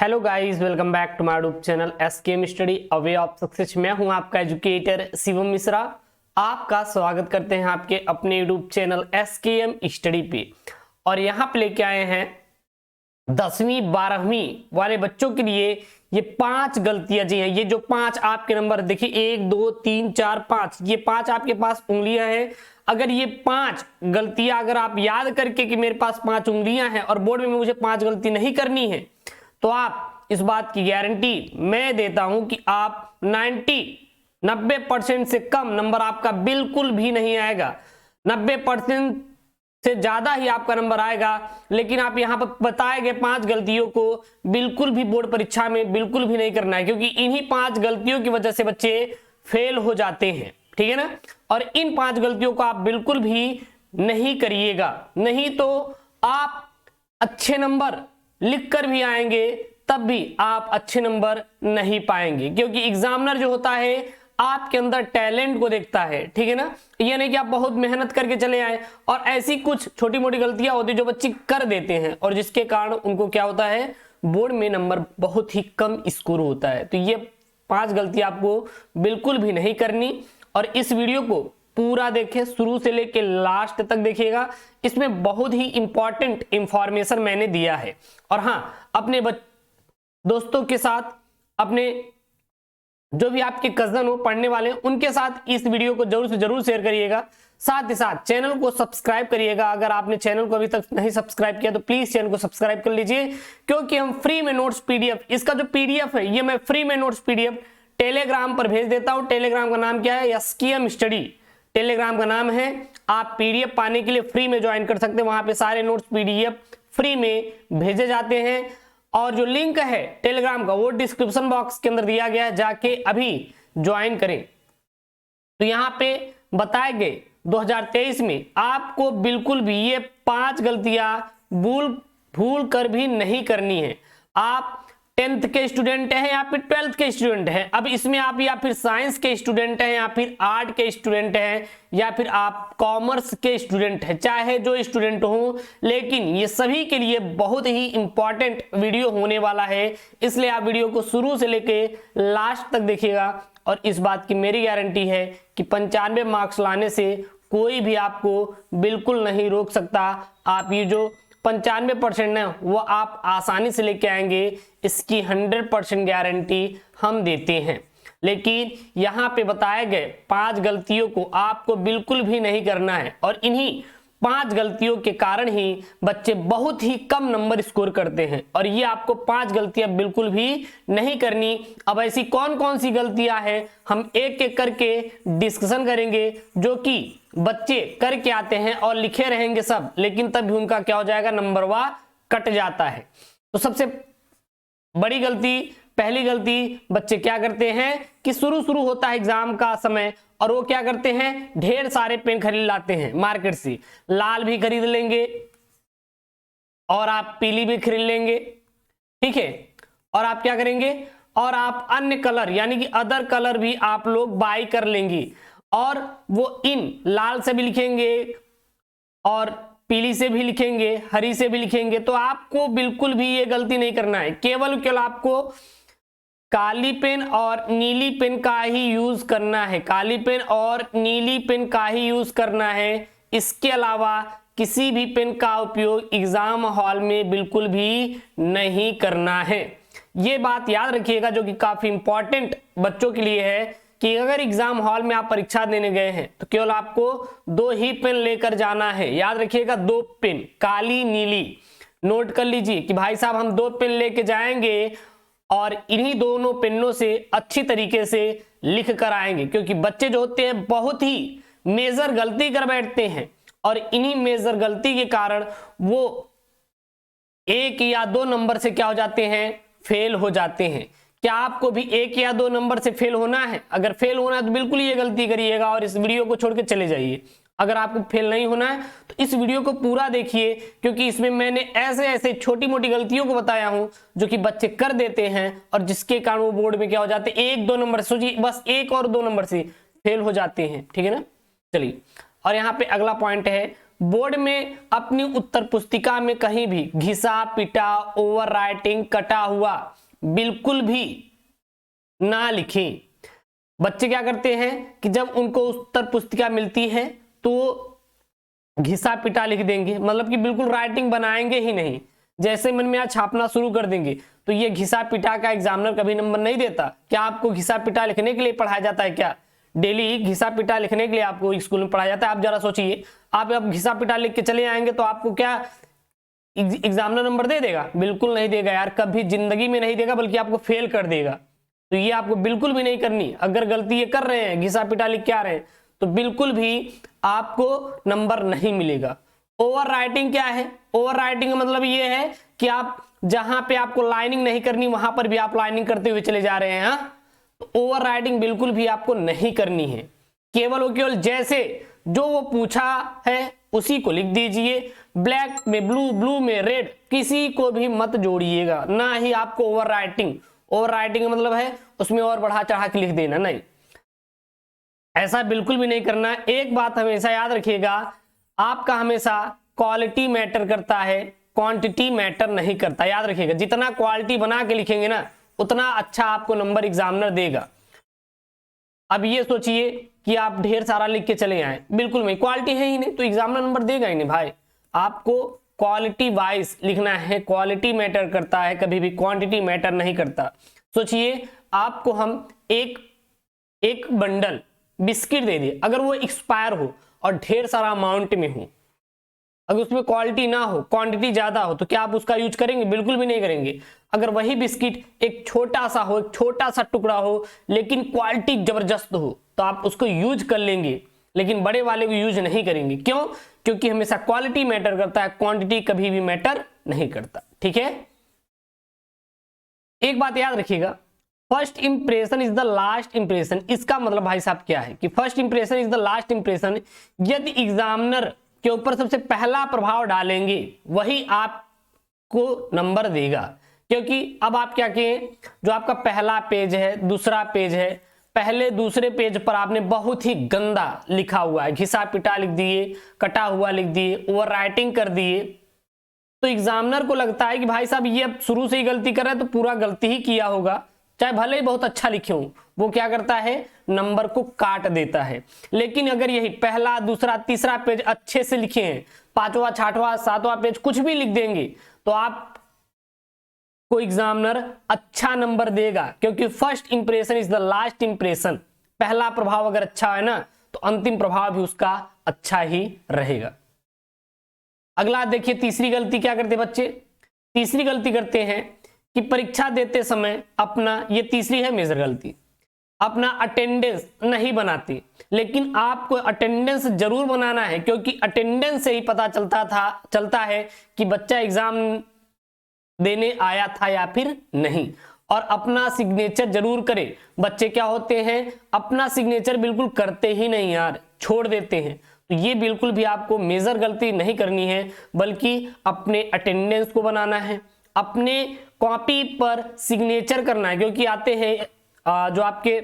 Hello guys, welcome back to my YouTube channel SKM study a way of success. मैं हूं आपका educator Shivam Mishra. आपका स्वागत करते हैं आपके अपने यूट्यूब चैनल एसकेएम स्टडी पे। और यहां पे लेके आए हैं 10वीं 12वीं वाले बच्चों के लिए ये 5 गलतियां जी हैं। ये जो 5 आपके नंबर देखिए 1 2 3 4 5, ये 5 आपके पास उंगलियां हैं। अगर ये 5 गलतियां अगर आप याद करके कि मेरे पास 5 उंगलियां हैं और बोर्ड में मुझे 5 गलती नहीं करनी है, तो आप इस बात की गारंटी मैं देता हूं कि आप 90% से कम नंबर आपका बिल्कुल भी नहीं आएगा। 90% से ज्यादा ही आपका नंबर आएगा। लेकिन आप यहां पर बताए गए 5 गलतियों को बिल्कुल भी बोर्ड परीक्षा में बिल्कुल भी नहीं करना है, क्योंकि इन्हीं 5 गलतियों की वजह से बच्चे फेल हो जाते हैं। ठीक है ना। और इन 5 गलतियों को आप बिल्कुल भी नहीं करिएगा, नहीं तो आप अच्छे नंबर लिख कर भी आएंगे तब भी आप अच्छे नंबर नहीं पाएंगे, क्योंकि एग्जामिनर जो होता है आपके अंदर टैलेंट को देखता है। ठीक है ना। ये नहीं कि आप बहुत मेहनत करके चले आए और ऐसी कुछ छोटी मोटी गलतियां होती जो बच्चे कर देते हैं और जिसके कारण उनको क्या होता है, बोर्ड में नंबर बहुत ही कम स्कोर होता है। तो ये 5 गलतियां आपको बिल्कुल भी नहीं करनी। और इस वीडियो को पूरा देखें, शुरू से लेके लास्ट तक देखिएगा। इसमें बहुत ही इंपॉर्टेंट इंफॉर्मेशन मैंने दिया है। और हाँ, अपने दोस्तों के साथ, अपने जो भी आपके कजन हो पढ़ने वाले उनके साथ इस वीडियो को जरूर से जरूर शेयर करिएगा। साथ ही साथ चैनल को सब्सक्राइब करिएगा। अगर आपने चैनल को अभी तक नहीं सब्सक्राइब किया तो प्लीज चैनल को सब्सक्राइब कर लीजिए, क्योंकि हम फ्री में नोट्स पीडीएफ, इसका जो पीडीएफ है ये मैं फ्री में नोट्स पीडीएफ टेलीग्राम पर भेज देता हूं। टेलीग्राम का नाम क्या है? एसकेएम स्टडी टेलीग्राम का नाम है। आप पीडीएफ पाने के लिए फ्री में ज्वाइन कर सकते हैं। वहां पे सारे नोट्स पीडीएफ फ्री में भेजे जाते हैं और जो लिंक है टेलीग्राम का वो डिस्क्रिप्शन बॉक्स के अंदर दिया गया है, जाके अभी ज्वाइन करें। तो यहाँ पे बताए गए 2023 में आपको बिल्कुल भी ये 5 गलतियां भूल कर भी नहीं करनी है। आप 10th के स्टूडेंट हैं या फिर 12th के स्टूडेंट हैं, अब इसमें आप या फिर साइंस के स्टूडेंट हैं या फिर आर्ट के स्टूडेंट हैं या फिर आप कॉमर्स के स्टूडेंट हैं, चाहे जो स्टूडेंट हो, लेकिन ये सभी के लिए बहुत ही इंपॉर्टेंट वीडियो होने वाला है। इसलिए आप वीडियो को शुरू से लेके लास्ट तक देखिएगा। और इस बात की मेरी गारंटी है कि 95 मार्क्स लाने से कोई भी आपको बिल्कुल नहीं रोक सकता। आप ये जो 95% है वो आप आसानी से लेके आएंगे, इसकी 100% गारंटी हम देते हैं। लेकिन यहाँ पे बताए गए 5 गलतियों को आपको बिल्कुल भी नहीं करना है और इन्हीं 5 गलतियों के कारण ही बच्चे बहुत ही कम नंबर स्कोर करते हैं। और ये आपको 5 गलतियां बिल्कुल भी नहीं करनी। अब ऐसी कौन कौन सी गलतियां हैं हम एक एक करके डिस्कशन करेंगे, जो कि बच्चे करके आते हैं और लिखे रहेंगे सब, लेकिन तब भी उनका क्या हो जाएगा, नंबरवा कट जाता है। तो सबसे बड़ी गलती, पहली गलती, बच्चे क्या करते हैं कि शुरू होता है एग्जाम का समय और वो क्या करते हैं, ढेर सारे पेन खरीद लाते हैं मार्केट से। लाल भी खरीद लेंगे और आप पीली भी खरीद लेंगे। ठीक है। और आप क्या करेंगे, और आप अन्य कलर यानी कि अदर कलर भी आप लोग बाय कर लेंगे और वो इन लाल से भी लिखेंगे और पीली से भी लिखेंगे, हरी से भी लिखेंगे। तो आपको बिल्कुल भी ये गलती नहीं करना है। केवल आपको काली पेन और नीली पेन का ही यूज करना है, काली पेन और नीली पेन का ही यूज करना है। इसके अलावा किसी भी पेन का उपयोग एग्जाम हॉल में बिल्कुल भी नहीं करना है। ये बात याद रखिएगा, जो कि काफी इंपॉर्टेंट बच्चों के लिए है कि अगर एग्जाम हॉल में आप परीक्षा देने गए हैं तो केवल आपको 2 ही पेन लेकर जाना है। याद रखिएगा, 2 पेन, काली नीली। नोट कर लीजिए कि भाई साहब हम 2 पेन लेके जाएंगे और इन्हीं दोनों पेनों से अच्छी तरीके से लिख कर आएंगे, क्योंकि बच्चे जो होते हैं बहुत ही मेजर गलती कर बैठते हैं और इन्हीं मेजर गलती के कारण वो 1 या 2 नंबर से क्या हो जाते हैं, फेल हो जाते हैं। क्या आपको भी 1 या 2 नंबर से फेल होना है? अगर फेल होना है तो बिल्कुल ये गलती करिएगा और इस वीडियो को छोड़ के चले जाइए। अगर आपको फेल नहीं होना है तो इस वीडियो को पूरा देखिए, क्योंकि इसमें मैंने ऐसे ऐसे छोटी मोटी गलतियों को बताया हूं जो कि बच्चे कर देते हैं और जिसके कारण वो बोर्ड में क्या हो जाते हैं, 1-2 नंबर, सोचिए बस 1 और 2 नंबर से फेल हो जाते हैं। ठीक है ना। चलिए, और यहाँ पे अगला पॉइंट है बोर्ड में अपनी उत्तर पुस्तिका में कहीं भी घिसा पिटा, ओवर राइटिंग, कटा हुआ बिल्कुल भी ना लिखें। बच्चे क्या करते हैं कि जब उनको उत्तर पुस्तिका मिलती है तो घिसा पिटा लिख देंगे, मतलब कि बिल्कुल राइटिंग बनाएंगे ही नहीं। जैसे मन में आज छापना शुरू कर देंगे तो ये घिसा पिटा का एग्जामिनर कभी नंबर नहीं देता। क्या आपको घिसा पिटा लिखने के लिए पढ़ाया जाता है क्या? डेली घिसा पिटा लिखने के लिए आपको स्कूल में पढ़ाया जाता है? आप जरा सोचिए, आप अब घिसा पिटा लिख के चले आएंगे तो आपको क्या एग्जामिनर नंबर दे देगा? बिल्कुल नहीं देगा यार, कभी जिंदगी में नहीं देगा, बल्कि आपको फेल कर देगा। तो ये आपको बिल्कुल भी नहीं करनी। अगर गलती ये कर रहे हैं, घिसा पिटा लिख के आ रहे हैं, तो बिल्कुल भी आपको नंबर नहीं मिलेगा। ओवर राइटिंग क्या है? ओवर राइटिंग का मतलब ये है कि आप जहां पे आपको लाइनिंग नहीं करनी वहां पर भी आप लाइनिंग करते हुए चले जा रहे हैं। तो ओवर राइटिंग बिल्कुल भी आपको नहीं करनी है। केवल जैसे जो वो पूछा है उसी को लिख दीजिए। ब्लैक में ब्लू, ब्लू में रेड, किसी को भी मत जोड़िएगा। ना ही आपको ओवर राइटिंग का मतलब है उसमें और बढ़ा चढ़ा के लिख देना, नहीं, ऐसा बिल्कुल भी नहीं करना। एक बात हमेशा याद रखिएगा, आपका हमेशा क्वालिटी मैटर करता है, क्वांटिटी मैटर नहीं करता। याद रखिएगा, जितना क्वालिटी बना के लिखेंगे ना उतना अच्छा आपको नंबर एग्जामिनर देगा। अब ये सोचिए कि आप ढेर सारा लिख के चले आए, बिल्कुल नहीं, क्वालिटी है ही नहीं तो एग्जामिनर नंबर देगा ही नहीं भाई। आपको क्वालिटी वाइज लिखना है, क्वालिटी मैटर करता है, कभी भी क्वांटिटी मैटर नहीं करता। सोचिए, आपको हम एक बंडल बिस्किट दे दिए, अगर वो एक्सपायर हो और ढेर सारा अमाउंट में हो, अगर उसमें क्वालिटी ना हो, क्वांटिटी ज्यादा हो, तो क्या आप उसका यूज करेंगे? बिल्कुल भी नहीं करेंगे। अगर वही बिस्किट एक छोटा सा हो, एक छोटा सा टुकड़ा हो, लेकिन क्वालिटी जबरदस्त हो, तो आप उसको यूज कर लेंगे, लेकिन बड़े वाले को यूज नहीं करेंगे। क्यों? क्योंकि हमेशा क्वालिटी मैटर करता है, क्वांटिटी कभी भी मैटर नहीं करता। ठीक है, एक बात याद रखिएगा, first impression is the last impression. इसका मतलब भाई साहब क्या है कि first impression is the last impression. यदि एग्जामिनर के ऊपर सबसे पहला प्रभाव डालेंगे वही आपको नंबर देगा। क्योंकि अब आप क्या किए, जो आपका पहला पेज है, दूसरा पेज है, पहले दूसरे पेज पर आपने बहुत ही गंदा लिखा हुआ है, घिसा पिटा लिख दिए, कटा हुआ लिख दिए, ओवर राइटिंग कर दिए, तो एग्जामिनर को लगता है कि भाई साहब ये अब शुरू से ही गलती कर रहा है तो पूरा गलती ही किया होगा, चाहे भले ही बहुत अच्छा लिखे हो। वो क्या करता है, नंबर को काट देता है। लेकिन अगर यही पहला, दूसरा, तीसरा पेज अच्छे से लिखे हैं, पांचवा, छठवां, सातवां पेज कुछ भी लिख देंगे, तो आप को एग्जामिनर अच्छा नंबर देगा। क्योंकि first impression is the last impression. पहला प्रभाव अगर अच्छा है ना तो अंतिम प्रभाव भी उसका अच्छा ही रहेगा। अगला देखिए, तीसरी गलती क्या करते बच्चे? तीसरी गलती करते हैं कि परीक्षा देते समय अपना, ये तीसरी है मेजर गलती, अपना अटेंडेंस नहीं बनाते। लेकिन आपको अटेंडेंस जरूर बनाना है, क्योंकि अटेंडेंस से ही पता चलता है कि बच्चा एग्जाम देने आया था या फिर नहीं। और अपना सिग्नेचर जरूर करे। बच्चे क्या होते हैं, अपना सिग्नेचर बिल्कुल करते ही नहीं यार, छोड़ देते हैं। तो ये बिल्कुल भी आपको मेजर गलती नहीं करनी है, बल्कि अपने अटेंडेंस को बनाना है, अपने कॉपी पर सिग्नेचर करना है। क्योंकि आते हैं जो आपके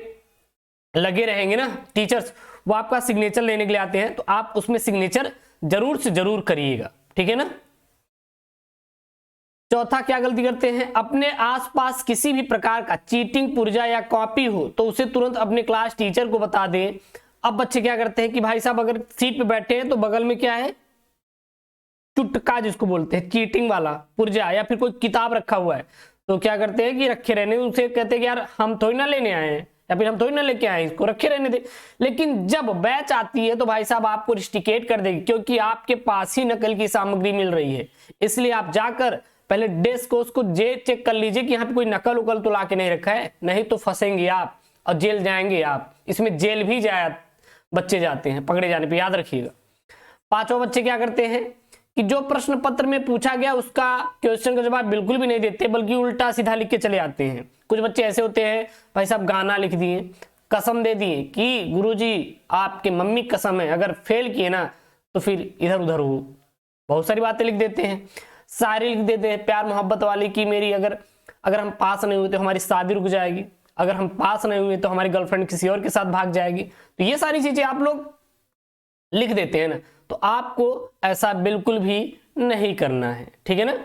लगे रहेंगे ना टीचर्स, वो आपका सिग्नेचर लेने के लिए आते हैं, तो आप उसमें सिग्नेचर जरूर से जरूर करिएगा। ठीक है ना। चौथा क्या गलती करते हैं, अपने आसपास किसी भी प्रकार का चीटिंग पुर्जा या कॉपी हो तो उसे तुरंत अपने क्लास टीचर को बता दें। अब बच्चे क्या करते हैं कि भाई साहब अगर सीट पे बैठे हैं तो बगल में क्या है, चुटका जिसको बोलते हैं, चीटिंग वाला पुर्जा या फिर कोई किताब रखा हुआ है, तो क्या करते हैं कि रखे रहने, उसे कहते हैं कि यार हम थोड़ी ना लेने आए हैं या फिर हम थोड़ी ना लेके आए, इसको रखे रहने दे। लेकिन जब बैच आती है तो भाई साहब आपको रिस्ट्रिकेट कर देगी, क्योंकि आपके पास ही नकल की सामग्री मिल रही है। इसलिए आप जाकर पहले डेस्क को उसको चेक कर लीजिए कि यहाँ पे कोई नकल उकल तो लाके नहीं रखा है, नहीं तो फंसेंगे आप और जेल जाएंगे आप। इसमें जेल भी बच्चे जाते हैं पकड़े जाने पे, याद रखिएगा। पांचों बच्चे क्या करते हैं कि जो प्रश्न पत्र में पूछा गया उसका क्वेश्चन का जवाब बिल्कुल भी नहीं देते, बल्कि उल्टा सीधा लिख के चले आते हैं। कुछ बच्चे ऐसे होते हैं भाई साहब गाना लिख दिए, कसम दे दिए कि गुरुजी आपके मम्मी कसम है अगर फेल किए ना तो फिर इधर उधर हो, बहुत सारी बातें लिख देते हैं। सारी लिख देते हैं प्यार मोहब्बत वाली की मेरी अगर हम पास नहीं हुए तो हमारी शादी रुक जाएगी, अगर हम पास नहीं हुए तो हमारी गर्लफ्रेंड किसी और के साथ भाग जाएगी। तो ये सारी चीजें आप लोग लिख देते हैं ना, तो आपको ऐसा बिल्कुल भी नहीं करना है, ठीक है ना।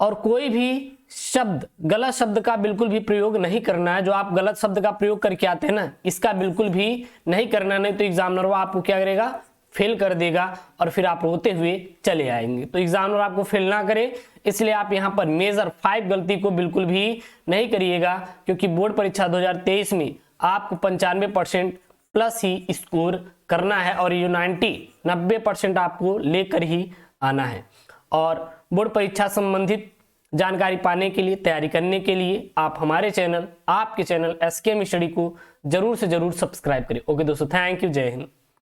और कोई भी शब्द, गलत शब्द का बिल्कुल भी प्रयोग नहीं करना है। जो आप गलत शब्द का प्रयोग करके आते हैं ना, इसका बिल्कुल भी नहीं करना, नहीं तो एग्जामिनर आपको क्या करेगा, फेल कर देगा और फिर आप रोते हुए चले आएंगे। तो एग्जामिनर आपको फेल ना करे, इसलिए आप यहाँ पर मेजर 5 गलती को बिल्कुल भी नहीं करिएगा, क्योंकि बोर्ड परीक्षा 2023 में आपको 95% प्लस ही स्कोर करना है और ये 90% आपको लेकर ही आना है। और बोर्ड परीक्षा संबंधित जानकारी पाने के लिए, तैयारी करने के लिए आप हमारे चैनल, आपके चैनल SKM स्टडी को जरूर से जरूर सब्सक्राइब करें। ओके दोस्तों, थैंक यू, जय हिंद।